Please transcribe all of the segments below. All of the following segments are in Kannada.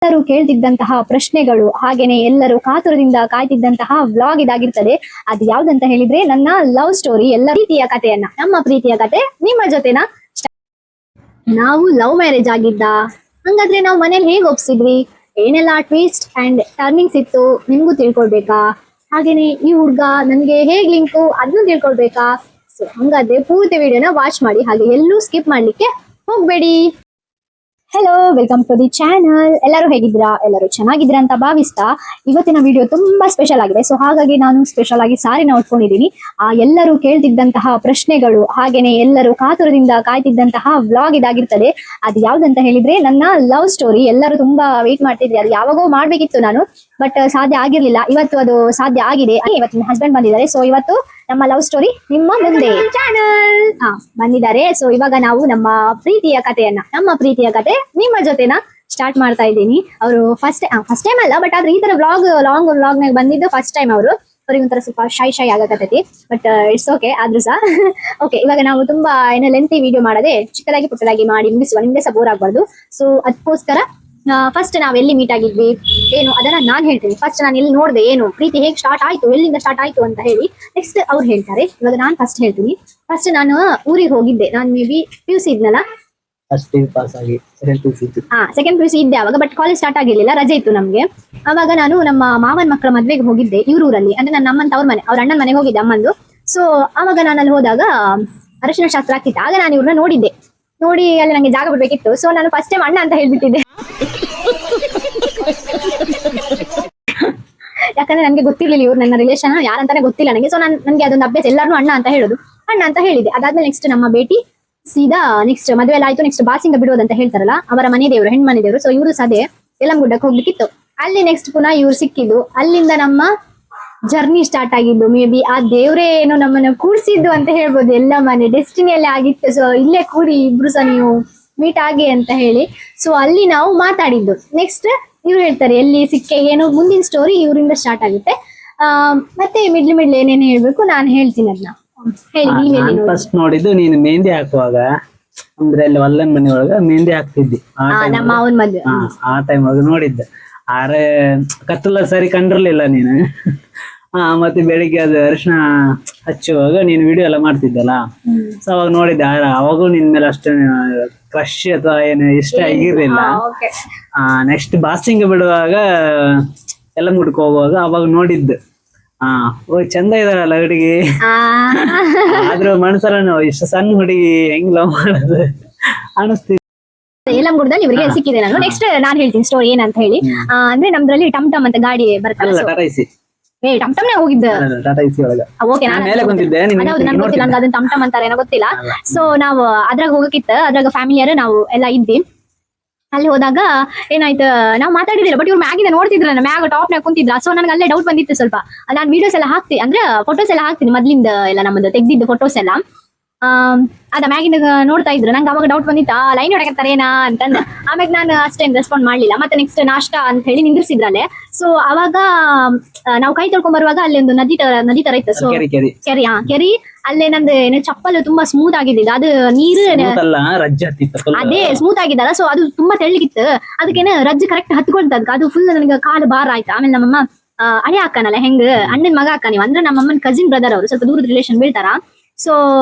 ಎಲ್ಲರೂ ಕೇಳ್ತಿದ್ದಂತಹ ಪ್ರಶ್ನೆಗಳು ಹಾಗೇನೆ ಎಲ್ಲರೂ ಕಾತುರದಿಂದ ಕಾಯ್ತಿದ್ದಂತಹ ವ್ಲಾಗ್ ಇದಾಗಿರ್ತದೆ. ಅದು ಯಾವ್ದಂತ ಹೇಳಿದ್ರೆ ನನ್ನ ಲವ್ ಸ್ಟೋರಿ, ಎಲ್ಲ ಪ್ರೀತಿಯ ಕಥೆಯನ್ನ, ನಮ್ಮ ಪ್ರೀತಿಯ ಕತೆ ನಿಮ್ಮ ಜೊತೆನ. ನಾವು ಲವ್ ಮ್ಯಾರೇಜ್ ಆಗಿದ್ದ, ಹಂಗಾದ್ರೆ ನಾವು ಮನೇಲಿ ಹೇಗೆ ಒಪ್ಸಿದ್ವಿ, ಏನೆಲ್ಲ ಟ್ವಿಸ್ಟ್ ಅಂಡ್ ಟರ್ನಿಂಗ್ಸ್ ಇತ್ತು ನಿಮ್ಗೂ ತಿಳ್ಕೊಳ್ಬೇಕಾ, ಹಾಗೇನೆ ಈ ಹುಡ್ಗ ನನ್ಗೆ ಹೇಗ್ ಲಿಂಕು ಅದನ್ನು ತಿಳ್ಕೊಳ್ಬೇಕಾ. ಸೊ ಹಂಗಾದ್ರೆ ಪೂರ್ತಿ ವಿಡಿಯೋನ ವಾಚ್ ಮಾಡಿ, ಹಾಗೆ ಎಲ್ಲೂ ಸ್ಕಿಪ್ ಮಾಡ್ಲಿಕ್ಕೆ ಹೋಗ್ಬೇಡಿ. Hello, welcome to the channel. ಎಲ್ಲರೂ ಹೇಗಿದ್ದೀರಾ? ಎಲ್ಲರೂ ಚೆನ್ನಾಗಿದ್ದೀರಾ ಅಂತ ಭಾವಿಸ್ತಾ ಇವತ್ತಿನ ವಿಡಿಯೋ ತುಂಬಾ ಸ್ಪೆಷಲ್ ಆಗಿದೆ. ಸೊ ಹಾಗಾಗಿ ನಾನು ಸ್ಪೆಷಲ್ ಆಗಿ ಸಾರಿನ ಉಟ್ಕೊಂಡಿದ್ದೀನಿ. ಎಲ್ಲರೂ ಕೇಳ್ತಿದ್ದಂತಹ ಪ್ರಶ್ನೆಗಳು ಹಾಗೇನೆ ಎಲ್ಲರೂ ಕಾತುರದಿಂದ ಕಾಯ್ತಿದ್ದಂತಹ ವ್ಲಾಗ್ ಇದಾಗಿರ್ತದೆ. ಅದು ಯಾವ್ದಂತ ಹೇಳಿದ್ರೆ ನನ್ನ ಲವ್ ಸ್ಟೋರಿ. ಎಲ್ಲರೂ ತುಂಬಾ ವೇಟ್ ಮಾಡ್ತಿದ್ರಿ, ಅದು ಯಾವಾಗೋ ಮಾಡ್ಬೇಕಿತ್ತು ನಾನು, ಬಟ್ ಸಾಧ್ಯ ಆಗಿರ್ಲಿಲ್ಲ. ಇವತ್ತು ಅದು ಸಾಧ್ಯ ಆಗಿದೆ. ಇವತ್ತು ಹಸ್ಬೆಂಡ್ ಬಂದಿದ್ದಾರೆ. ಸೊ ಇವತ್ತು ನಮ್ಮ ಲವ್ ಸ್ಟೋರಿ ನಿಮ್ಮ ಮುಂದೆ ಚಾನಲ್ ಬಂದಿದ್ದಾರೆ. ಸೊ ಇವಾಗ ನಾವು ನಮ್ಮ ಪ್ರೀತಿಯ ಕಥೆಯನ್ನ, ನಮ್ಮ ಪ್ರೀತಿಯ ಕತೆ ನಿಮ್ಮ ಜೊತೆನ ಸ್ಟಾರ್ಟ್ ಮಾಡ್ತಾ ಇದ್ದೀನಿ. ಅವರು ಫಸ್ಟ್ ಟೈಮ್ ಅಲ್ಲ, ಬಟ್ ಆದ್ರೆ ಈ ತರ ಲಾಂಗ್ ವ್ಲಾಗ್ ನಾಗ ಬಂದಿದ್ದು ಫಸ್ಟ್ ಟೈಮ್. ಅವ್ರಿಗೆ ಒಂಥರ ಸ್ವಲ್ಪ ಶೈ ಆಗಕತ್ತೈತಿ, ಬಟ್ ಇಟ್ಸ್ ಓಕೆ. ಆದ್ರೂ ಸಹ ಓಕೆ. ಇವಾಗ ನಾವು ತುಂಬಾ ಏನೋ ಲೆಂತಿ ವಿಡಿಯೋ ಮಾಡದೆ ಚಿಕ್ಕದಾಗಿ ಪುಟ್ಟದಾಗಿ ಮಾಡಿ ಮುಗಿಸುವ, ನಿಮ್ಗೆ ಸಹ ಬೋರ್ ಆಗ್ಬಾರ್ದು. ಸೊ ಅದಕ್ಕೋಸ್ಕರ ಫಸ್ಟ್ ನಾವ್ ಎಲ್ಲಿ ಮೀಟ್ ಆಗಿದ್ವಿ ಏನು ಅದನ್ನ ನಾನ್ ಹೇಳ್ತೀನಿ. ಫಸ್ಟ್ ನಾನು ಎಲ್ಲಿ ನೋಡ್ದೆ, ಏನು ಪ್ರೀತಿ ಹೇಗೆ ಸ್ಟಾರ್ಟ್ ಆಯ್ತು, ಎಲ್ಲಿಂದ ಸ್ಟಾರ್ಟ್ ಆಯ್ತು ಅಂತ ಹೇಳಿ ನೆಕ್ಸ್ಟ್ ಅವ್ರು ಹೇಳ್ತಾರೆ. ಇವಾಗ ನಾನ್ ಫಸ್ಟ್ ಹೇಳ್ತೀನಿ. ಫಸ್ಟ್ ನಾನು ಊರಿಗೆ ಹೋಗಿದ್ದೆ. ನಾನು ಮೇ ಬಿ PUC ಇದ್ನಲ್ಲ, ಸೆಕೆಂಡ್ PUC ಇದ್ದೆ ಅವಾಗ, ಬಟ್ ಕಾಲೇಜ್ ಸ್ಟಾರ್ಟ್ ಆಗಿರ್ಲಿಲ್ಲ, ರಜೆ ಇತ್ತು ನಮ್ಗೆ. ಅವಾಗ ನಾನು ನಮ್ಮ ಮಾವನ ಮಕ್ಕಳ ಮದ್ವೆಗೆ ಹೋಗಿದ್ದೆ ಊರಲ್ಲಿ. ಅಂದ್ರೆ ನನ್ನ ಅಮ್ಮಂತ ಅವ್ರ ಮನೆ, ಅವ್ರ ಅಣ್ಣನ ಮನೆಗೆ ಹೋಗಿದ್ದೆ ಅಮ್ಮಂದು. ಸೊ ಅವಾಗ ನಾನು ಅಲ್ಲಿ ಹೋದಾಗ ಅರಶಿನ ಶಾಸ್ತ್ರ ಆಗ್ತಿತ್ತು. ಆಗ ನಾನು ಇವ್ರನ್ನ ನೋಡಿದ್ದೆ. ನೋಡಿ ಅಲ್ಲಿ ನಂಗೆ ಜಾಗ ಬಿಡ್ಬೇಕಿತ್ತು. ಸೊ ನಾನು ಫಸ್ಟ್ ಟೈಮ್ ಅಣ್ಣ ಅಂತ ಹೇಳ್ಬಿಟ್ಟಿದ್ದೆ. ಯಾಕಂದ್ರೆ ನನಗೆ ಗೊತ್ತಿರ್ಲಿಲ್ಲ ಇವ್ರು ನನ್ನ ರಿಲೇಷನ್ ಯಾರಂತಾನೆ ಗೊತ್ತಿಲ್ಲ ನನಗೆ. ಸೊ ನನ್ಗೆ ಅದೊಂದು ಅಭ್ಯಾಸ, ಎಲ್ಲಾರು ಅಣ್ಣ ಅಂತ ಹೇಳೋದು. ಅಣ್ಣ ಅಂತ ಹೇಳಿದೆ. ಅದಾದ್ಮೇಲೆ ನೆಕ್ಸ್ಟ್ ನಮ್ಮ ಭೇಟಿ ಸೀದಾ ನೆಕ್ಸ್ಟ್ ಮದುವೆ ಎಲ್ಲ ಆಯ್ತು. ನೆಕ್ಸ್ಟ್ ಬಾಸಿಂಗ ಬಿಡೋದಂತ ಹೇಳ್ತಾರಲ್ಲ, ಅವರ ಮನೆ ದೇವರು, ಹೆಣ್ಮನೆ ದೇವರು. ಸೊ ಇವರು ಸದೇ ಯಲ್ಲಮ್ಮಗುಡ್ಡಕ್ಕೆ ಹೋಗ್ಲಿಕ್ಕಿತ್ತು. ಅಲ್ಲಿ ನೆಕ್ಸ್ಟ್ ಪುನಃ ಇವ್ರು ಸಿಕ್ಕಿದ್ದು. ಅಲ್ಲಿಂದ ನಮ್ಮ ಜರ್ನಿ ಸ್ಟಾರ್ಟ್ ಆಗಿದ್ದು. ಮೇ ಬಿ ಆ ದೇವ್ರೇ ಏನೋ ನಮ್ಮನ್ನ ಕೂಡ್ಸಿದ್ದು ಅಂತ ಹೇಳ್ಬೋದು. ಎಲ್ಲ ಮನೆ ಡೆಸ್ಟಿನಿಯಲ್ಲೇ ಆಗಿತ್ತು. ಸೊ ಇಲ್ಲೇ ಕೂಡಿ ಇಬ್ರು ಸಹ ನೀವು ಮೀಟ್ ಆಗಿ ಅಂತ ಹೇಳಿ. ಸೊ ಅಲ್ಲಿ ನಾವು ಮಾತಾಡಿದ್ದು. ನೆಕ್ಸ್ಟ್ ಇವ್ರು ಹೇಳ್ತಾರೆ ಎಲ್ಲಿ ಸಿಕ್ಕೆ ಏನು, ಮುಂದಿನ ಸ್ಟೋರಿ ಇವರಿಂದ ಸ್ಟಾರ್ಟ್ ಆಗುತ್ತೆ. ಮತ್ತೆ ಮಿಡ್ಲ್ ಏನೇನು ಹೇಳ್ಬೇಕು ನಾನು ಹೇಳ್ತೀನಿ. ಅದನ್ನ ಹೇಳಿ. ಫಸ್ಟ್ ನೋಡಿದ್ದು ನೀನು ಮೆಹಂದಿ ಹಾಕುವಾಗ, ಅಂದ್ರೆ ಅಲ್ಲಿ ಹೊಲ್ಲನ್ ಮನೆ ಒಳಗ ಮೆಹಂದಿ ಹಾಕ್ತಿದ್ದಿ. ನಮ್ಮ ಮಾವನ ಮದ್ವೆ ಆ ಟೈಮ್ ಒಳಗ ನೋಡಿದ್ದೆ. ಆರೆ ಕತ್ತಲ ಸರಿ ಕಂಡಿರ್ಲಿಲ್ಲ ನೀನು. ಮತ್ತೆ ಬೆಳಿಗ್ಗೆ ಅದು ಅರಿಶಿನ ಹಚ್ಚುವಾಗ ನೀನು ವಿಡಿಯೋ ಎಲ್ಲ ಮಾಡ್ತಿದ್ದಲ್ಲ. ಸೊ ಅವಾಗ ನೋಡಿದ್ದೆ. ಅವಾಗೂ ನಿನ್ ಮೇಲೆ ಅಷ್ಟು ಕ್ರಶ್ ಅಥವಾ ಏನು ಇಷ್ಟ ಆಗಿರ್ಲಿಲ್ಲ. ನೆಕ್ಸ್ಟ್ ಬಾಸಿಂಗ್ ಬಿಡುವಾಗ ಎಲ್ಲ ಮುಟ್ಕ ಹೋಗುವಾಗ ಅವಾಗ ನೋಡಿದ್ದು. ಚಂದ ಇದಾರಲ್ಲ ಹುಡುಗಿ, ಆದ್ರೂ ಮನಸ್ಸಲ್ಲ ಇಷ್ಟು ಸಣ್ಣ ಹುಡುಗಿ ಹೆಂಗ್ ಲವ್ ಮಾಡೋದು ಅನಿಸ್ತಿದೆ. ಯಲ್ಲಮ್ಮಗುಡ್ಡದಲ್ಲಿ ಇವರಿಗೆ ಸಿಕ್ಕಿದೆ ನಾನು. ನೆಕ್ಸ್ಟ್ ನಾನ್ ಹೇಳ್ತೀನಿ ಸ್ಟೋರಿ ಏನಂತ ಹೇಳಿ. ಅಂದ್ರೆ ನಮ್ದ್ರಲ್ಲಿ ಟಮ್ ಟಮ್ ಅಂತ ಗಾಡಿ ಬರ್ತಲ್ಲ, ಟಮ್ ಟಮ್ ಹೋಗಿದ್ದ. ಗೊತ್ತಿಲ್ಲ ಅದನ್ನ ಟಮ್ ಟಮ್ ಅಂತಾರೆ ಏನೋ ಗೊತ್ತಿಲ್ಲ. ಸೊ ನಾವು ಅದ್ರಾಗ ಹೋಗಕ್ಕಿತ್ತ, ಅದ್ರಾಗ ಫ್ಯಾಮಿಲಿಯರು ನಾವು ಎಲ್ಲ ಇದ್ವಿ. ಅಲ್ಲಿ ಹೋದಾಗ ಏನಾಯ್ತು, ನಾವು ಮಾತಾಡಿದಿಲ್ಲ, ಬಟ್ ಇವ್ರು ಮ್ಯಾಗಿಂದ ನೋಡ್ತಿದ್ರು, ನನ್ನ ಮ್ಯಾಗ ಟಾಪ್ ನಾಗ ಕುಂತಿದ್ರ. ಸೊ ನನಗೆ ಅಲ್ಲೇ ಡೌಟ್ ಬಂದಿತ್ತು ಸ್ವಲ್ಪ. ನಾನು ವಿಡಿಯೋಸ್ ಎಲ್ಲ ಹಾಕ್ತೀನಿ, ಅಂದ್ರೆ ಫೋಟೋಸ್ ಎಲ್ಲ ಹಾಕ್ತೀನಿ ಮೊದ್ಲಿಂದ ಎಲ್ಲ ನಮ್ಮದು ತೆಗ್ದಿದ್ದು ಫೋಟೋಸ್ ಎಲ್ಲ. ಅದ ಮ್ಯಾಗಿಂದ ನೋಡ್ತಾ ಇದ್ರು. ನಂಗೆ ಅವಾಗ ಡೌಟ್ ಬಂದಿತ್ತು, ಲೈನ್ ಹೊಡಕತ್ತಾರೆ ಏನಾ ಅಂತಂದ. ಆಮ್ಯಾಗ ನಾನು ಅಷ್ಟೇನ್ ರೆಸ್ಪಾಂಡ್ ಮಾಡ್ಲಿಲ್ಲ. ಮತ್ತೆ ನೆಕ್ಸ್ಟ್ ನಾಷ್ಟಾ ಅಂತ ಹೇಳಿ ನಿಂದಿರ್ಸಿದ್ರಲ್ಲೇ. ಸೊ ಅವಾಗ ನಾವು ಕೈ ತೊಳ್ಕೊಂಡ್ ಬರುವಾಗ ಅಲ್ಲಿ ಒಂದು ನದಿ ತರ ಇತ್ತು. ಸೊ ಕೆರಿ ಅಲ್ಲೇ ನಂದು ಏನೋ ಚಪ್ಪಲ್ ತುಂಬಾ ಸ್ಮೂತ್ ಆಗಿದ್ದಿಲ್ಲ, ಅದು ನೀರು ಅದೇ ಸ್ಮೂತ್ ಆಗಿದ್ದಲ್ಲ. ಸೊ ಅದು ತುಂಬಾ ತೆಳ್ಳಗಿತ್ತು. ಅದಕ್ಕೇನ ರಜ್ಜು ಕರೆಕ್ಟ್ ಹತ್ಕೊಳ್ತದ. ಅದು ಫುಲ್ ನನಗೆ ಕಾಲು ಬಾರ ಆಯ್ತು. ಆಮೇಲೆ ನಮ್ಮಮ್ಮ ಅಳೆ ಅಕ್ಕನಲ್ಲ, ಹೆಂಗ್ ಅಣ್ಣನ ಮಗ ಅಕ್ಕ ನೀವು, ಅಂದ್ರೆ ನಮ್ಮಮ್ಮನ ಕಸಿನ್ ಬ್ರದರ್ ಅವರು, ಸ್ವಲ್ಪ ದೂರದ ರಿಲೇಷನ್ ಬೀಳ್ತಾರ. ಸೊ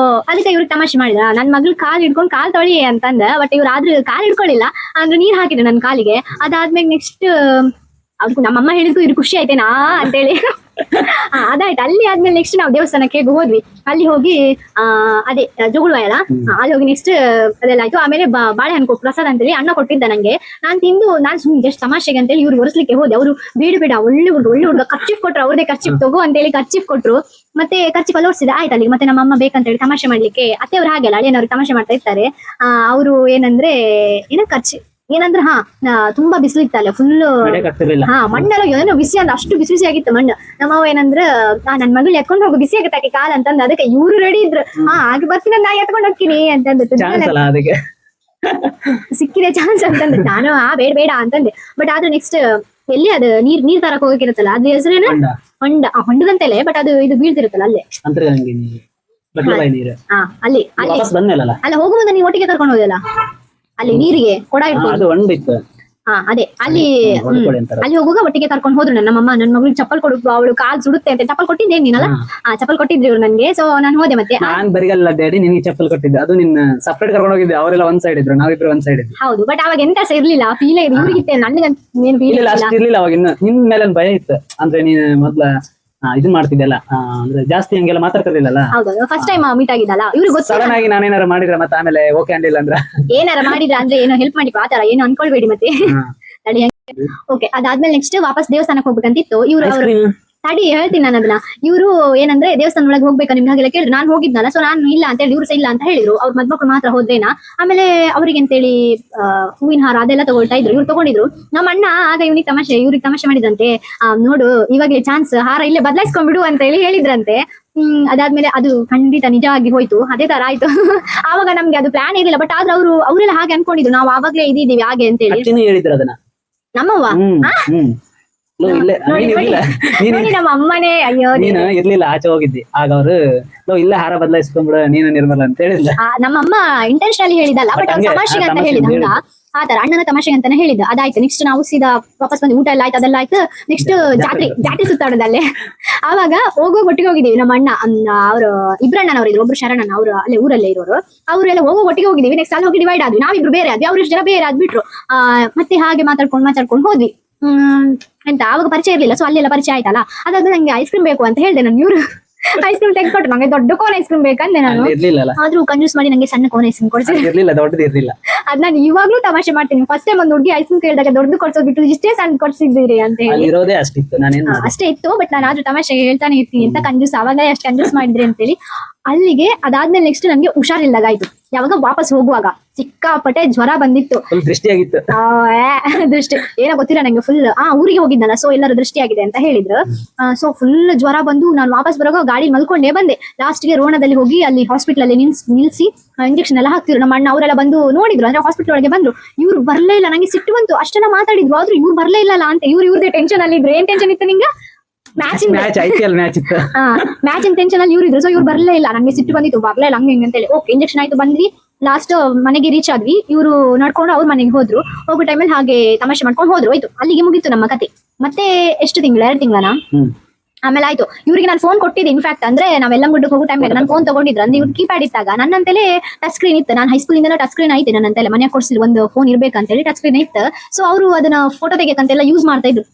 ಅದಕ್ಕೆ ಇವ್ರಿಗೆ ತಮಾಷೆ ಮಾಡಿದ, ನನ್ ಮಗಳು ಕಾಲ್ ಹಿಡ್ಕೊಂಡು ಕಾಲ್ ತೊಳಿ ಅಂತಂದ. ಬಟ್ ಇವ್ರು ಆದ್ರೂ ಕಾಲ್ ಹಿಡ್ಕೊಳ್ಳಿಲ್ಲ, ಅಂದ್ರೆ ನೀರ್ ಹಾಕಿದ್ರು ನನ್ನ ಕಾಲಿಗೆ. ಅದಾದ್ಮೇಲೆ ನೆಕ್ಸ್ಟ್ ಅವ್ರು ನಮ್ಮಮ್ಮ ಹೇಳಿದ್ಕು ಇವ್ರು ಖುಷಿ ಆಯ್ತೇನಾ ಅಂತೇಳಿ ಅದಾಯ್ತು. ಅಲ್ಲಿ ಆದ್ಮೇಲೆ ನೆಕ್ಸ್ಟ್ ನಾವು ದೇವಸ್ಥಾನಕ್ಕೆ ಹೋದ್ವಿ. ಅಲ್ಲಿ ಹೋಗಿ ಅದೇ ಜೋಗುಳ್ವ ಅಲ್ಲ, ಅಲ್ಲಿ ಹೋಗಿ ನೆಕ್ಸ್ಟ್ ಅದೆಲ್ಲ ಆಯ್ತು. ಆಮೇಲೆ ಬಾಳೆಹಣ್ಣು ಪ್ರಸಾದ ಅಂತೇಳಿ ಅಣ್ಣ ಕೊಟ್ಟಿದ್ದ ನಂಗೆ. ನಾನ್ ತಿಂದು ನಾನ್ ಸುಮ್ಮನೆ ಜಸ್ಟ್ ತಮಾಷೆಗೆ ಅಂತೇಳಿ ಇವ್ರು ಒರೆಸ್ಲಿಕ್ಕೆ ಹೋದೆ. ಅವರು ಬೇಡ ಒಳ್ಳೆ ಹುಡುಗ ಕರ್ಚಿಫ್ ಕೊಟ್ರು, ಅವ್ರದೇ ಕರ್ಚಿಫ್ ತಗೋ ಅಂತೇಳಿ ಕರ್ಚಿಫ್ ಕೊಟ್ರು. ಮತ್ತೆ ಕರ್ಚಿಫ್ ಅಲ್ಲಿ ಓಡಿಸಿದೆ ಆಯ್ತು ಅಲ್ಲಿ. ಮತ್ತೆ ನಮ್ಮ ಅಮ್ಮ ಬೇಕಂತೇಳಿ ತಮಾಷೆ ಮಾಡ್ಲಿಕ್ಕೆ, ಅತ್ತೆಯವ್ರು ಹಾಗೆಲ್ಲ ಅಳಿಯನವ್ರಿಗೆ ತಮಾಷೆ ಮಾಡ್ತಾ ಇರ್ತಾರೆ. ಅವರು ಏನಂದ್ರೆ ಏನಂದ್ರೆ ತುಂಬಾ ಬಿಸಿಲು ಇತ್ತಲ್ಲ, ಫುಲ್ ಮಣ್ಣೆಲ್ಲ ಏನೋ ಬಿಸಿ ಅಂತ, ಅಷ್ಟು ಬಿಸಿ ಆಗಿತ್ತು ಮಣ್ಣು. ನಮ್ಮವ ಏನಂದ್ರ ನನ್ ಮಗಳು ಎತ್ಕೊಂಡು ಹೋಗು, ಬಿಸಿ ಆಗತ್ತಾಕೆ ಕಾಲ್ ಅಂತಂದ. ಅದಕ್ಕೆ ಇವ್ರು ರೆಡಿ ಇದ್ರು, ಹಾಗೆ ಬರ್ತೀನಿ ನಾ ಎತ್ಕೊಂಡು ಹೋಗ್ತೀನಿ ಅಂತಂದು. ಸಿಕ್ಕಿದೆ ಚಾನ್ಸ್ ಅಂತಂದ್ರೆ ನಾನು ಬೇಡ ಅಂತಂದೆ. ಬಟ್ ಆದ್ರೆ ನೆಕ್ಸ್ಟ್ ಎಲ್ಲಿ ಅದು ನೀರ್ ತರಕ್ ಹೋಗಕ್ಕಿರುತ್ತಲ್ಲ, ಅದ್ರ ಹೆಸರೇನು ಹೊಂಡದಂತೆಲೆ, ಬಟ್ ಅದು ಇದು ಬೀಳ್ತಿರುತ್ತಲ್ಲ ಅಲ್ಲೇ ಅಲ್ಲಿ ಅಲ್ಲ ಹೋಗು ಮುಂದೆ ನೀವು ಒಟ್ಟಿಗೆ ಕರ್ಕೊಂಡು ಹೋದಲ್ಲ ಅಲ್ಲಿ ನೀರಿಗೆ ಕೊಡ ಇಟ್ಕೊಂಡು. ಅದೇ ಅಲ್ಲಿ ಹೊಡ್ಕೊಳ್ಳಿ ಅಂತಾರೆ. ಅಲ್ಲಿ ಹೋಗುವಾಗ ಒಟ್ಟಿಗೆ ಕರ್ಕೊಂಡು ಹೋದ್ರು ನಮ್ಮಮ್ಮ. ನನ್ನ ಮಗಳಿಗೆ ಚಪ್ಪಲ್ ಕೊಡು, ಅವಳು ಕಾಲ್ ಸುಡುತ್ತೆ ಅಂತ ಚಪ್ಪಲ್ ಕೊಟ್ಟಿದ್ದೆ ನೀನಲ್ಲ. ಚಪ್ಪಲ್ ಕೊಟ್ಟಿದ್ರು ಇವ್ರು ನನ್ಗೆ. ಸೊ ನಾನು ಹೋದೆ. ಮತ್ತೆ ನಾನ್ ಬರಿಗಲ್ಲ ಡ್ಯಾಡಿ ನಿನ್ಗೆ ಚಪ್ಪಲ್ ಕೊಟ್ಟಿದ್ದೆ, ಅದು ನಿನ್ನ ಸಪ್ರೇಟ್ ಕರ್ಕೊಂಡು ಹೋಗಿದ್ದೆ. ಅವರೆಲ್ಲ ಒಂದ್ ಸೈಡ್ ಇದ್ರು, ನಾವಿಬ್ರು ಒಂದ್ ಸೈಡ್ ಇದ್ವಿ. ಹೌದು, ಬಟ್ ಅವಾಗ ಎಂತ ಸಹ ಇರ್ಲಿಲ್ಲ, ಫೀಲ್ ಇವ್ರಿಗಿತ್ತೆ, ನನ್ಗಂತ ಏನು ಫೀಲ್ ಇಲ್ಲ ಅಷ್ಟು ಇರ್ಲಿಲ್ಲ ಅವಾಗ. ಇನ್ನು ನಿನ್ ಮೇಲೆ ಒಂದ್ ಭಯ ಇತ್ತು, ಅಂದ್ರೆ ನೀನ್ ಮೊದ್ಲ ಇದನ್ ಮಾಡ್ತಿದ್ದಲ್ಲ, ಅಂದ್ರೆ ಜಾಸ್ತಿ ಹಂಗೆಲ್ಲ ಮಾತಾಡ್ತಿರ್ಲಿಲ್ಲ. ಹೌದು, ಫಸ್ಟ್ ಟೈಮ್ ಮೀಟ್ ಆಗಿದ್ದಲ್ಲ ಇವ್ರಿಗೆ ಗೊತ್ತು. ಸಡನ್ ಆಗಿ ನಾನೇನಾರ ಮಾಡಿದ್ರೆ ಮತ್ತೆ ಆಮೇಲೆ ಓಕೆ ಅಂದಿಲ್ಲ ಅಂದ್ರೆ ಏನಾರ ಮಾಡಿದ್ರ ಅಂದ್ರೆ ಏನೋ ಹೆಲ್ಪ್ ಮಾಡಿ ಆತರ ಏನು ಅನ್ಕೊಳ್ಬೇಡಿ ಮತ್ತೆ. ಓಕೆ, ಅದಾದ್ಮೇಲೆ ನೆಕ್ಸ್ಟ್ ವಾಪಸ್ ದೇವಸ್ಥಾನಕ್ಕೆ ಹೋಗ್ಬೇಕಂತಿತ್ತು. ಇವ್ರು ತಡಿ ಹೇಳ್ತೀನಿ ನಾನು ಅದನ್ನ. ಇವರು ಏನಂದ್ರೆ ದೇವಸ್ಥಾನ ಒಳಗೆ ಹೋಗ್ಬೇಕಾ ನಿಮ್ಗೆ ಹಾಗೆಲ್ಲ ಕೇಳಿದ್ರು. ನಾನು ಹೋಗಿದ್ನಲ್ಲ, ಸೊ ನಾನು ಇಲ್ಲ ಅಂತ ಹೇಳಿ ಇವ್ರು ಸಹ ಇಲ್ಲ ಅಂತ ಹೇಳಿದ್ರು. ಅವ್ರ ಮದ್ಮಕ್ಳು ಮಾತ್ರ ಹೋದ್ರೇನಾ. ಆಮೇಲೆ ಅವ್ರಿಗೆ ಅಂತೇಳಿ ಹೂವಿನ ಹಾರ ಅದೆಲ್ಲ ತಗೊಳ್ತಾ ಇದ್ರು. ಇವ್ರು ತಗೊಂಡಿದ್ರು. ನಮ್ಮ ಅಣ್ಣ ಆಗ ಇವ್ರಿಗೆ ತಮಾಷೆ ಮಾಡಿದಂತೆ, ನೋಡು ಇವಾಗಲೇ ಚಾನ್ಸ್, ಹಾರ ಇಲ್ಲೇ ಬದಲಾಯಿಸ್ಕೊಂಡ್ಬಿಡು ಅಂತ ಹೇಳಿ ಹೇಳಿದ್ರಂತೆ. ಅದಾದ್ಮೇಲೆ ಅದು ಖಂಡಿತ ನಿಜವಾಗಿ ಹೋಯ್ತು. ಅದೇ ತರ ಆಯ್ತು. ಆವಾಗ ನಮ್ಗೆ ಅದು ಪ್ಲಾನ್ ಇರಲಿಲ್ಲ, ಬಟ್ ಆದ್ರೆ ಅವರೆಲ್ಲ ಹಾಗೆ ಅನ್ಕೊಂಡಿದ್ರು, ನಾವು ಆವಾಗ್ಲೇ ಇದ್ದೀವಿ ಹಾಗೆ ಅಂತ ಹೇಳಿ. ಹೇಳಿದ್ರು ಅದನ್ನ ನಮ್ಮವ್ವ ನೋಡಿ, ನಮ್ಮ ಅಮ್ಮನೇ ಅಯ್ಯೋ ನೀನು ಇರ್ಲಿಲ್ಲ, ಆಚೆ ಹೋಗಿದ್ದಿ. ಆಗ ಅವ್ರು ಇಲ್ಲ ಹಾರ ಬದಲಾಯಿಸ್ಕೊಂಡ್ಬಿಡ ನೀನು ನಿರ್ಮಲ ಅಂತ ಹೇಳಿಲ್ಲ. ನಮ್ಮಮ್ಮ ಇಂಟೆನ್ಷನಲಿ ಹೇಳಿದಲ್ಲ, ಬಟ್ ಅವ್ರು ತಮಾಷೆಗೆ ಅಂತ ಹೇಳಿದ. ಆತರ ಅಣ್ಣನ ತಮಾಷೆಗೆ ಅಂತಾನೆ ಹೇಳಿದ್ದು. ಅದಾಯ್ತು. ನೆಕ್ಸ್ಟ್ ನಾವು ಸೀದಾ ವಾಪಸ್ ಬಂದು ಊಟ ಎಲ್ಲ ಆಯ್ತು, ಅದೆಲ್ಲ ಆಯ್ತು. ನೆಕ್ಸ್ಟ್ ಜಾತ್ರೆ ಸುತ್ತಾಡೋದಲ್ಲೇ. ಆವಾಗ ಒಟ್ಟಿಗೆ ಹೋಗಿದೀವಿ. ನಮ್ಮ ಅಣ್ಣ ಅವರು ಇಬ್ರಣ್ಣನವ್ರು ಇದ್ರು, ಒಬ್ರು ಶರಣಣ್ಣ, ಅವರು ಅಲ್ಲೇ ಊರಲ್ಲೇ ಇರೋರು. ಅವರೆಲ್ಲ ಒಟ್ಟಿಗೆ ಹೋಗಿದೀವಿ. ನೆಕ್ಸ್ಟ್ ಅಲ್ಲಿ ಹೋಗಿ ಡಿವೈಡ್ ಆದ್ವಿ. ನಾವಿಬ್ರು ಬೇರೆ ಆದ್ವಿ, ಅವ್ರು ಜನ ಬೇರೆ ಆದ್ಬಿಟ್ರು. ಮತ್ತೆ ಹಾಗೆ ಮಾತಾಡ್ಕೊಂಡು ಹೋದ್ವಿ. ಎಂತ ಆವಾಗ ಪರಿಚಯ ಇರ್ಲಿಲ್ಲ, ಸೊ ಅಲ್ಲೆಲ್ಲ ಪರಿಚಯ ಆಯ್ತಲ್ಲ. ಅದಾದ್ಮೇಲೆ ನಂಗೆ ಐಸ್ ಕ್ರೀಮ್ ಬೇಕು ಅಂತ ಹೇಳ್ದೆ ನಾನು. ಇವ್ರು ಐಸ್ ಕ್ರೀಮ್ ತೆಗೆದುಕೊಟ್ರು. ನಂಗೆ ದೊಡ್ಡ ಕೋನ್ ಐಸ್ ಕ್ರೀಮ್ ಬೇಕಂದೆ ನಾನು. ಆದ್ರೂ ಕಂಜೂಸ್ ಮಾಡಿ ನಂಗೆ ಸಣ್ಣ ಕೋನ್ ಐಸ್ ಕ್ರೀಮ್ ಕೊಡ್ಸಿರ್ಲಿಲ್ಲ, ದೊಡ್ಡದು ಇರ್ಲಿಲ್ಲ. ಅದ್ ನಾನು ಇವಾಗ್ಲೂ ತಮಾಷೆ ಮಾಡ್ತೀನಿ. ಫಸ್ಟ್ ಟೈಮ್ ಒಂದು ಹುಡುಗಿ ಐಸ್ ಕ್ರೀಮ್ ಕೇಳಿದಾಗ ದೊಡ್ಡದು ಕೊಡ್ಸೋದ್ ಬಿಟ್ಟು ಇಷ್ಟೇ ಸಣ್ಣ ಕೊಡ್ಸಿದ್ದೀರಿ ಅಂತ ಹೇಳಿ. ಅಷ್ಟೇ ಇತ್ತು, ಬಟ್ ನಾನು ಆದ್ರೂ ತಮಾಷೆ ಹೇಳ್ತಾನೆ ಇರ್ತೀನಿ ಅಂತ. ಕಂಜೂಸ್ ಅವಾಗಲೇ ಅಷ್ಟು ಕಂಜೂಸ್ ಮಾಡಿದ್ರಿ ಅಂತೇಳಿ ಅಲ್ಲಿಗೆ. ಅದಾದ್ಮೇಲೆ ನೆಕ್ಸ್ಟ್ ನಂಗೆ ಹುಷಾರಿಲ್ಲದಾಯ್ತು. ಯಾವಾಗ ವಾಪಸ್ ಹೋಗುವಾಗ ಸಿಕ್ಕಾಪಟ್ಟೆ ಜ್ವರ ಬಂದಿತ್ತು, ದೃಷ್ಟಿಯಾಗಿತ್ತು. ದೃಷ್ಟಿ ಏನೋ ಗೊತ್ತಿಲ್ಲ ನಂಗೆ. ಫುಲ್ ಊರಿಗೆ ಹೋಗಿದ್ನಲ್ಲ, ಸೊ ಎಲ್ಲರೂ ದೃಷ್ಟಿಯಾಗಿದೆ ಅಂತ ಹೇಳಿದ್ರು. ಸೊ ಫುಲ್ ಜ್ವರ ಬಂದು ನಾನು ವಾಪಸ್ ಬರೋವಾಗ ಗಾಡಿ ಮಲ್ಕೊಂಡೇ ಬಂದೆ. ಲಾಸ್ಟ್ಗೆ ರೋಣದಲ್ಲಿ ಹೋಗಿ ಅಲ್ಲಿ ಹಾಸ್ಪಿಟಲ್ ಅಲ್ಲಿ ನಿಲ್ಸಿ ಇಂಜೆಕ್ಷನ್ ಎಲ್ಲ ಹಾಕ್ತಿದ್ರು. ನಮ್ಮ ಅಣ್ಣ ಅವರೆಲ್ಲ ಬಂದು ನೋಡಿದ್ರು, ಅಂದ್ರೆ ಹಾಸ್ಪಿಟಲ್ ಒಳಗೆ ಬಂದ್ರು. ಇವ್ರು ಬರ್ಲೇ ಇಲ್ಲ. ನಂಗೆ ಸಿಟ್ಟು ಬಂತು. ಅಷ್ಟೆಲ್ಲ ಮಾತಾಡಿದ್ರು, ಆದ್ರೂ ಇವ್ರು ಬರ್ಲೇ ಇಲ್ಲ ಅಂತ. ಇವ್ರದೇ ಟೆನ್ಷನ್ ಅಲ್ಲಿ ಇದ್ರು. ಏನ್ ಟೆನ್ಷನ್ ಇತ್ತು ನಿಂಗೆ? ಮ್ಯಾಚಿನ ಟೆನ್ಷನ್ ಅಲ್ಲಿ ಇವ್ರು ಇದ್ರು. ಸೊ ಇವ್ರು ಬರ್ಲೇ ಇಲ್ಲ. ನಂಗೆ ಸಿಟ್ಟು ಬಂದಿತ್ತು, ಬರ್ಲೇ ಇಲ್ಲ ಹಂಗೆ ಅಂತ ಹೇಳಿ. ಓಕೆ, ಇಂಜೆಕ್ಷನ್ ಆಯ್ತು, ಬಂದ್ವಿ. ಲಾಸ್ಟ್ ಮನೆಗೆ ರೀಚ್ ಆದ್ವಿ. ಇವರು ನಡ್ಕೊಂಡು ಅವ್ರ ಮನೆಗೆ ಹೋದ್ರು. ಹೋಗೋ ಟೈಮಲ್ಲಿ ಹಾಗೆ ತಮಾಷೆ ಮಾಡ್ಕೊಂಡು ಹೋದ್ರು. ಆಯ್ತು, ಅಲ್ಲಿಗೆ ಮುಗೀತು ನಮ್ಮ ಕತೆ. ಮತ್ತೆ ಎಷ್ಟು ತಿಂಗಳು, 2 ತಿಂಗಳನ ಆಮೇಲೆ ಆಯ್ತು. ಇವ್ರಿಗೆ ನಾನು ಫೋನ್ ಕೊಟ್ಟಿದ್ದೆ. ಇನ್ಫ್ಯಾಕ್ಟ್ ಅಂದ್ರೆ ನಾವೆಲ್ಲ ಗುಡ್ಡಕ್ಕೆ ಹೋಗೋ ಟೈಮ್ ನಾನು ಫೋನ್ ತಗೊಂಡಿದ್ರು. ಅಂದ್ರೆ ಇವ್ರು ಕೀಪ್ಯಾಡ್ ಇದ್ದಾಗ ನನ್ನಂತೆಲೆ ಟಚ್ ಸ್ಕ್ರೀನ್ ಇತ್ತು. ನಾನು ಹೈಸ್ಕೂಲ್ ಇಂದ ಟಚ್ ಸ್ಕ್ರೀನ್ ಐತೆ ನನ್ನಂತೆಲೆ. ಮನೆಗೆ ಕೊಡ್ಸಿದ್ರು ಒಂದು ಫೋನ್ ಇರ್ಬೇಕಂತೇಳಿ ಟಚ್ ಸ್ಕ್ರೀನ್ ಇತ್ತು. ಸೊ ಅವರು ಅದನ್ನ ಫೋಟೋ ತೆಗೆಯಕ್ಕಂತೆಲ್ಲ ಯೂಸ್ ಮಾಡ್ತಾ ಇದ್ರು.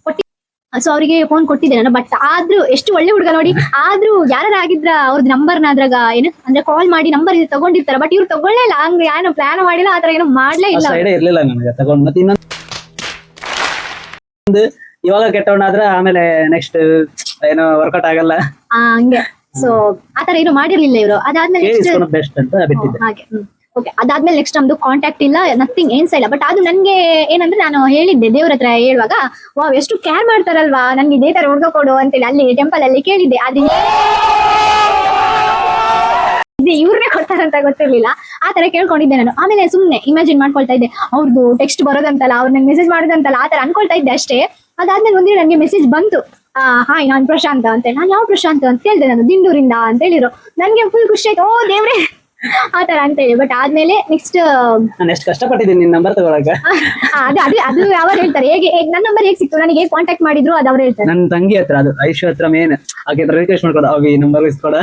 ಸೊ ಅವರಿಗೆ ಫೋನ್ ಕೊಟ್ಟಿದ್ದೆ ನಾನು. ಬಟ್ ಆದ್ರೂ ಎಷ್ಟು ಒಳ್ಳೆ ಹುಡುಗ ನೋಡಿ. ಆದ್ರೂ ಯಾರು ಆಗಿದ್ರ ಅವ್ರದ್ದು ನಂಬರ್ನ ಅದ್ರಾಗ ಏನು ಅಂದ್ರೆ ಕಾಲ್ ಮಾಡಿ ನಂಬರ್ ತಗೊಂಡಿರ್ತಾರ. ಬಟ್ ಇವ್ರು ತಗೊಳ್ಳೇ ಇಲ್ಲ. ಹಂಗ ಏನೋ ಪ್ಲಾನ್ ಮಾಡಿಲ್ಲ, ಆತರ ಏನೋ ಮಾಡ್ಲೇ ಇಲ್ಲ. ಇವಾಗ ಕೆಟ್ಟವನಾದ್ರ ಆಮೇಲೆ ನೆಕ್ಸ್ಟ್ ಏನೋ ವರ್ಕೌಟ್ ಆಗಲ್ಲ ಹಂಗೆ. ಸೊ ಆತರ ಏನು ಮಾಡಿರ್ಲಿಲ್ಲ ಇವರು. ಅದಾದ್ಮೇಲೆ ಬೆಸ್ಟ್ ಅಂತ ಬಿಟ್ಟಿದ್ದೆ ಹಾಗೆ. ಓಕೆ, ಅದಾದ್ಮೇಲೆ ನೆಕ್ಸ್ಟ್ ನಮ್ದು ಕಾಂಟ್ಯಾಕ್ಟ್ ಇಲ್ಲ, ನಥಿಂಗ್ ಏನ್ಸ ಇಲ್ಲ. ಬಟ್ ಅದು ನನ್ಗೆ ಏನಂದ್ರೆ ನಾನು ಹೇಳಿದ್ದೆ ದೇವ್ರ ಹತ್ರ ಹೇಳುವಾಗ, ವಾವ್ ಎಷ್ಟು ಕೇರ್ ಮಾಡ್ತಾರಲ್ವಾ ನನ್ಗೆ ಇದೇ ತರ ಹುಡ್ಗ ಕೊಡು ಅಂತೇಳಿ ಅಲ್ಲಿ ಟೆಂಪಲ್ ಅಲ್ಲಿ ಕೇಳಿದ್ದೆ. ಆದ್ರೆ ಇವ್ರನ್ನೇ ಕೊಡ್ತಾರಂತ ಗೊತ್ತಿರ್ಲಿಲ್ಲ. ಆ ತರ ಕೇಳ್ಕೊಂಡಿದ್ದೆ ನಾನು. ಆಮೇಲೆ ಸುಮ್ನೆ ಇಮ್ಯಾಜಿನ್ ಮಾಡ್ಕೊಳ್ತಾ ಇದ್ದೆ, ಅವ್ರದ್ದು ಟೆಕ್ಸ್ಟ್ ಬರೋದಂತಲ್ಲ, ಅವ್ರ ನಂಗೆ ಮೆಸೇಜ್ ಮಾಡೋದಂತಲ್ಲ, ಆ ತರ ಅನ್ಕೊಳ್ತಾ ಇದ್ದೆ ಅಷ್ಟೇ. ಅದಾದ್ಮೇಲೆ ಒಂದಿನ ನಂಗೆ ಮೆಸೇಜ್ ಬಂತು, ಹಾಯ್ ನಾನ್ ಪ್ರಶಾಂತ್ ಅಂತ. ನಾನು ಯಾವ ಪ್ರಶಾಂತ್ ಅಂತ ಕೇಳ್ದೆ, ನಾನು ದಿಂಡೂರಿಂದ ಅಂತ ಹೇಳಿದ್ರು. ನನ್ಗೆ ಫುಲ್ ಖುಷಿ ಆಯ್ತು, ಓ ದೇವ್ರೆ ಆತರ ಅಂತ ಹೇಳಿ. ಬಟ್ ಆದ್ಮೇಲೆ ನೆಕ್ಸ್ಟ್ ಎಷ್ಟು ಕಷ್ಟಪಟ್ಟಿದ್ದೀನಿ ನಿನ್ ನಂಬರ್ ತಗೊಳಕ. ಅದು ಅವ್ರು ಹೇಳ್ತಾರೆ ಹೇಗೆ ನನ್ನ ನಂಬರ್ ಹೇಗೆ ಸಿಕ್ತು, ನನಗೆ ಕಾಂಟ್ಯಾಕ್ಟ್ ಮಾಡಿದ್ರು ಅದು ಅವ್ರು ಹೇಳ್ತಾರೆ. ನನ್ನ ತಂಗಿ ಹತ್ರ, ಅದು ಐಶು ಹತ್ರ ಮೇನ್ ಆಕೆ ರಿಕ್ವೆಸ್ಟ್ ಮಾಡ್ಕೊಡ, ಅವಿ ನಂಬರ್ ಇಸ್ಕೊಡ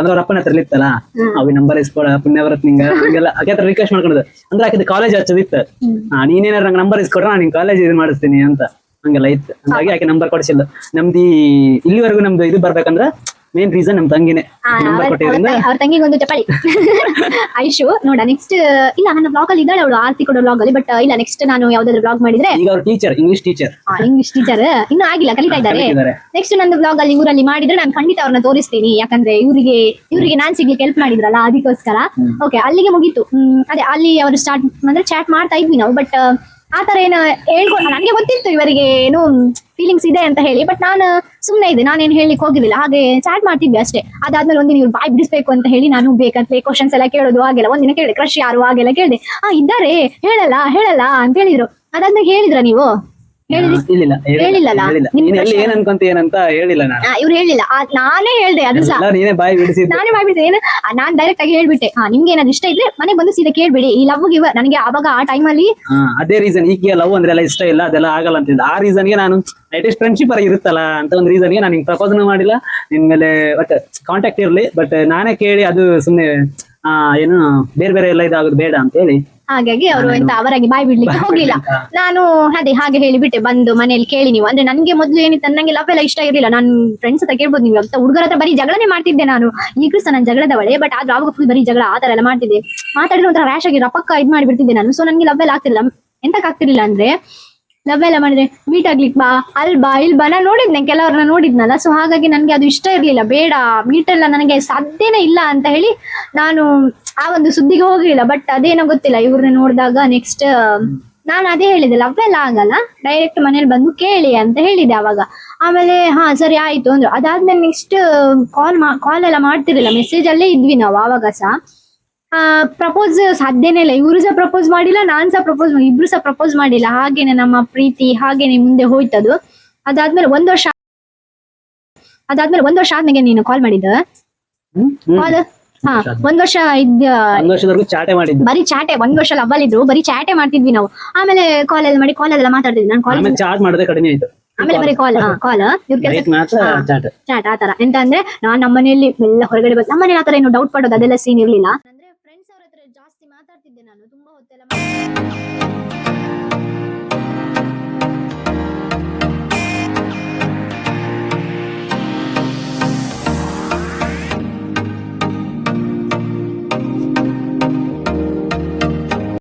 ಅಂದ್ರೆ ಅವ್ರ ಅಪ್ಪನ ಹತ್ರ ಇತ್ತಲ್ಲ, ಅವಿ ನಂಬರ್ ಇಸ್ಕೊಡ ಪುಣ್ಯವರತ್ ನಿಂಗ ಹಂಗೆಲ್ಲ ಆಕೆ ಹತ್ರ ರಿಕ್ವೆಸ್ಟ್ ಮಾಡ್ಕೊಳೋದು. ಅಂದ್ರೆ ಆಕೆ ಕಾಲೇಜ್ ಹಚ್ಚದಿತ್ತು, ನೀನೇನಾರ ನಂಗೆ ನಂಬರ್ ಇಸ್ಕೊಡ್ರ ನಾನು ನಿನ್ ಕಾಲೇಜ್ ಇದು ಮಾಡಿಸ್ತೀನಿ ಅಂತ ಹಂಗೆಲ್ಲ ಇತ್ತು. ಹಾಗಾಗಿ ಆಕೆ ನಂಬರ್ ಕೊಡಿಸಿಲ್ಲ. ನಮ್ದು ಇಲ್ಲಿವರೆಗೂ ನಮ್ದು ಇದು ಬರ್ಬೇಕಂದ್ರ ಮೇನ್ ರೀಸನ್ ನಮ್ ತಂಗಿನೇ ನಂಬರ್ ಕೊಟ್ಟಿದ್ರಿಂದ. ಅವ್ರ ತಂಗಿಗೆ ಒಂದು ಚಪಾಳಿ. ಐಶು ನೋಡ ನೆಕ್ಸ್ಟ್ ಇಲ್ಲ ನನ್ನ ಬ್ಲಾಗ್ ಅಲ್ಲಿ ಇದ್ದಾಳೆ ಅವಳು, ಆರ್ತಿ ಕೊಡೋ ಬ್ಲಾಗ್ ಅಲ್ಲಿ. ಬಟ್ ಇಲ್ಲ ನೆಕ್ಸ್ಟ್ ನಾನು ಯಾವ್ದಾದ್ರು ಬ್ಲಾಗ್ ಮಾಡಿದ್ರೆ, ಈಗ ಅವ್ರ ಟೀಚರ್ ಇಂಗ್ಲಿಷ್ ಟೀಚರ್ ಇನ್ನೂ ಆಗಿಲ್ಲ, ಕಲಿತಾ ಇದ್ದಾರೆ. ನೆಕ್ಸ್ಟ್ ನಂದು ಬ್ಲಾಗ್ ಅಲ್ಲಿ ಊರಲ್ಲಿ ಮಾಡಿದ್ರೆ ನಾನು ಖಂಡಿತ ಅವ್ರನ್ನ ತೋರಿಸ್ತೀನಿ. ಯಾಕಂದ್ರೆ ಇವ್ರಿಗೆ ನಾನ್ ಸಿಗ್ಲಿಕ್ಕೆ ಹೆಲ್ಪ್ ಮಾಡಿದ್ರಲ್ಲ ಅದಕ್ಕೋಸ್ಕರ. ಓಕೆ, ಅಲ್ಲಿಗೆ ಮುಗೀತು. ಅದೇ ಅಲ್ಲಿ ಅವರು ಸ್ಟಾರ್ಟ್ ಅಂದ್ರೆ ಚಾಟ್ ಮಾಡ್ತಾ ಇದ್ವಿ ನಾವು. ಬಟ್ ಆತರ ಏನು ಹೇಳ್ಕೊಂಡು ನನಗೆ ಗೊತ್ತಿತ್ತು ಇವರಿಗೆ ಏನು ಫೀಲಿಂಗ್ಸ್ ಇದೆ ಅಂತ ಹೇಳಿ. ಬಟ್ ನಾನು ಸುಮ್ಮನೆ ಇದೆ, ನಾನೇನು ಹೇಳಿಕ್ ಹೋಗಿದ್ದಿಲ್ಲ, ಹಾಗೆ ಚಾಟ್ ಮಾಡ್ತಿದ್ವಿ ಅಷ್ಟೇ. ಅದಾದ್ಮೇಲೆ ಒಂದಿನ ಇವ್ರು ಬಾಯ್ ಬಿಡಿಸ್ಬೇಕು ಅಂತ ಹೇಳಿ ನಾನು ಬೇಕಂತ ಕ್ವಶನ್ಸ್ ಎಲ್ಲ ಕೇಳೋದು ಹಾಗೆಲ್ಲ. ಒಂದಿನ ಕೇಳಿದೆ ಕ್ರಶ್ ಯಾರು ಹಾಗೆಲ್ಲ ಕೇಳಿದೆ. ಇದ್ದಾರೆ ಹೇಳಲ್ಲ ಅಂತ ಹೇಳಿದ್ರು. ಅದಾದ್ಮೇಲೆ ಹೇಳಿದ್ರ ನೀವು ಇಲ್ಲ ಹೇಳಿಲ್ಲಲ್ಲ? ಹೇಳಿಲ್ಲ. ನೀನ್ ಎಲ್ಲಿ ಏನ್ ಅನ್ಕೊಂತೀಯೇನಂತ ಹೇಳಿಲ್ಲ ನಾನು. ಇವ್ರು ಹೇಳಿಲ್ಲ, ನಾನೇ ಹೇಳ್ದೆ ಅದು ಸಹ. ಎಲ್ಲ ನೀನೇ ಬಾಯಿ ಬಿಡಿಸಿದ್ದು. ನಾನೇ ಮಾಡ್ಬಿಟ್ಟೆ ಏನು, ನಾನ್ ಡೈರೆಕ್ಟ್ ಆಗಿ ಹೇಳ್ಬಿಟ್ಟೆ, ನಿಮ್ಗೆ ಏನಾದ್ರು ಇಷ್ಟ ಇದ್ರೆ ಮನೆಗೆ ಬಂದು ಸೀದಾ ಕೇಳ್ಬೇಡಿ, ಈ ಲವ್ ಗಿವ್ ನನಗೆ ಅವಾಗ ಆ ಟೈಮಲ್ಲಿ ಅದೇ ರೀಸನ್. ಈಗ ಲವ್ ಅಂದ್ರೆ ಎಲ್ಲ ಇಷ್ಟ ಇಲ್ಲ, ಅದೆಲ್ಲ ಆಗಲ್ಲ ಅಂತಿದ್ದ. ಆ ರೀಸನ್ಗೆ ನಾನು ಅಟ್ಲೀಸ್ಟ್ ಫ್ರೆಂಡ್ಶಿಪ್ ಆಗಿ ಇರುತ್ತಲ್ಲ ಅಂತ ಒಂದು ರೀಸನ್ಗೆ ನಾನು ಹಿಂಗ್ ಪ್ರಪೋಸ್ ಮಾಡಿಲ್ಲ. ನಿನ್ ಮೇಲೆ ಬಟ್ ಕಾಂಟ್ಯಾಕ್ಟ್ ಇರ್ಲಿ, ಬಟ್ ನಾನೇ ಕೇಳಿ ಅದು ಸುಮ್ನೆ ಏನು ಬೇರೆ ಬೇರೆ ಎಲ್ಲ ಇದಾಗೋದು ಬೇಡ ಅಂತ ಹೇಳಿ. ಹಾಗಾಗಿ ಅವರು ಎಂತ ಅವರಾಗಿ ಬಾಯ್ ಬಿಡ್ಲಿಕ್ಕೆ ಹೋಗ್ಲಿಲ್ಲ. ನಾನು ಅದೇ ಹಾಗೆ ಹೇಳಿಬಿಟ್ಟೆ, ಬಂದು ಮನೇಲಿ ಕೇಳಿ ನೀವು. ಅಂದ್ರೆ ನನಗೆ ಮೊದ್ಲು ಏನಿತ್ತು, ನಂಗೆ ಲವ್ ಎಲ್ಲ ಇಷ್ಟ ಇರಲಿಲ್ಲ. ನಾನು ಫ್ರೆಂಡ್ಸ್ ಹತ್ರ ಕೇಳ್ಬೋದು, ನೀವು ಅಂತ ಹುಡುಗರ ಹತ್ರ ಬರೀ ಜಗಳನೇ ಮಾಡ್ತಿದ್ದೆ ನಾನು. ಈಗಲೂ ಸಹ ನಾನು ಜಗಳದವಳೆ, ಬಟ್ ಆದ್ರೆ ಅವಾಗ ಫುಲ್ ಬರೀ ಜಗಳ ಆ ತರ ಎಲ್ಲ ಮಾಡ್ತಿದ್ದೆ. ಮಾತಾಡಿದ್ರೆ ಒಂಥರ ರ್ಯಾಶ್ ಆಗಿ ರಪಕ್ಕ ಇದ್ ಮಾಡಿಬಿಡ್ತಿದ್ದೆ ನಾನು. ಸೊ ನನಗೆ ಲವ್ ಎಲ್ಲ ಆಗ್ತಿರ್ಲಿಲ್ಲ. ಎಂತಕ್ ಆಗ್ತಿರ್ಲಿಲ್ಲ ಅಂದ್ರೆ, ಲವ್ ಎಲ್ಲ ಮಾಡಿದ್ರೆ ಮೀಟ್ ಆಗ್ಲಿಕ್ಕೆ ಬಾ, ಅಲ್ಲಿ ಬಾ, ಇಲ್ಲಿ ಬಾ. ನಾನು ನೋಡಿದ್ನೆ, ಕೆಲವ್ರನ್ನ ನೋಡಿದ್ನಲ್ಲ. ಸೊ ಹಾಗಾಗಿ ನನ್ಗೆ ಅದು ಇಷ್ಟ ಇರ್ಲಿಲ್ಲ. ಬೇಡ, ಮೀಟ್ ಎಲ್ಲ ನನಗೆ ಸಾಧ್ಯನೇ ಇಲ್ಲ ಅಂತ ಹೇಳಿ ನಾನು ಆ ಒಂದು ಸುದ್ದಿಗೆ ಹೋಗ್ಲಿಲ್ಲ. ಬಟ್ ಅದೇನೋ ಗೊತ್ತಿಲ್ಲ, ಇವ್ರನ್ನ ನೋಡಿದಾಗ ನೆಕ್ಸ್ಟ್ ನಾನು ಅದೇ ಹೇಳಿದೆ, ಲವ್ ಎಲ್ಲ ಆಗಲ್ಲ, ಡೈರೆಕ್ಟ್ ಮನೇಲಿ ಬಂದು ಕೇಳಿ ಅಂತ ಹೇಳಿದೆ ಅವಾಗ. ಆಮೇಲೆ ಸರಿ ಆಯ್ತು ಅಂದ್ರು. ಅದಾದ್ಮೇಲೆ ನೆಕ್ಸ್ಟ್ ಕಾಲ್ ಎಲ್ಲ ಮಾಡ್ತಿರ್ಲಿಲ್ಲ, ಮೆಸೇಜ್ ಅಲ್ಲೇ ಇದ್ವಿ ನಾವು ಆವಾಗ ಸಹ. ಪ್ರಪೋಸ್ ಸಾಧ್ಯನೇ ಇಲ್ಲ. ಇವ್ರು ಸಹ ಪ್ರಪೋಸ್ ಮಾಡಿಲ್ಲ, ನಾನ್ ಸಹ ಪ್ರಪೋಸ್ ಮಾಡಿ, ಇಬ್ರು ಸಹ ಪ್ರಪೋಸ್ ಮಾಡಿಲ್ಲ. ಹಾಗೇನೆ ನಮ್ಮ ಪ್ರೀತಿ ಹಾಗೇನೆ ಮುಂದೆ ಹೋಯ್ತದು. ಅದಾದ್ಮೇಲೆ ಒಂದ್ ವರ್ಷ ಆದ್ಮೇಲೆ ನೀನು ಕಾಲ್ ಮಾಡಿದ್ದ ಕಾಲ್. ಒಂದ್ ವರ್ಷ ಒಂದ್ ವರ್ಷದವರೆಗೂ ಚಾಟೆ ಮಾಡಿದ್ದು. ಬರೀ ಚಾಟೆ, ಒಂದ್ ವರ್ಷ ಲವ್ ಅಲ್ಲಿ ಇದ್ರು, ಬರೀ ಚಾಟೆ ಮಾಡ್ತಿದ್ವಿ ನಾವು. ಆಮೇಲೆ ಕಾಲ್ ಎಲ್ಲ ಮಾಡಿ, ಕಾಲ್ ಎಲ್ಲ ಮಾತಾಡ್ತಿದ್ವಿ. ನಾನು ಕಾಲೇಜ್ ಚಾಟ್ ಮಾಡೋದೇ ಕಡಿಮೆ ಆಯ್ತು. ಆಮೇಲೆ ಬರೀ ಕಾಲ್ ಇವ್ರ ಕೆಲಸ ಚಾಟ್ ಆತರ. ಎಂತ ಅಂದ್ರೆ ನಾನ್ ನಮ್ಮನೆಯಲ್ಲಿ ಎಲ್ಲ ಹೊರಗಡೆ ಬಂದು, ನಮ್ಮನೇಲಿ ಆತರ ಏನು ಡೌಟ್ ಪಡೋದು ಅದೆಲ್ಲ ಸೀನ್ ಇರ್ಲಿಲ್ಲ. ಅಂದ್ರೆ ಫ್ರೆಂಡ್ಸ್ ಅವ್ರ ಹತ್ರ ಜಾಸ್ತಿ ಮಾತಾಡ್ತಿದ್ದೆ ನಾನು, ತುಂಬಾ ಹೊತ್ತೆಲ್ಲ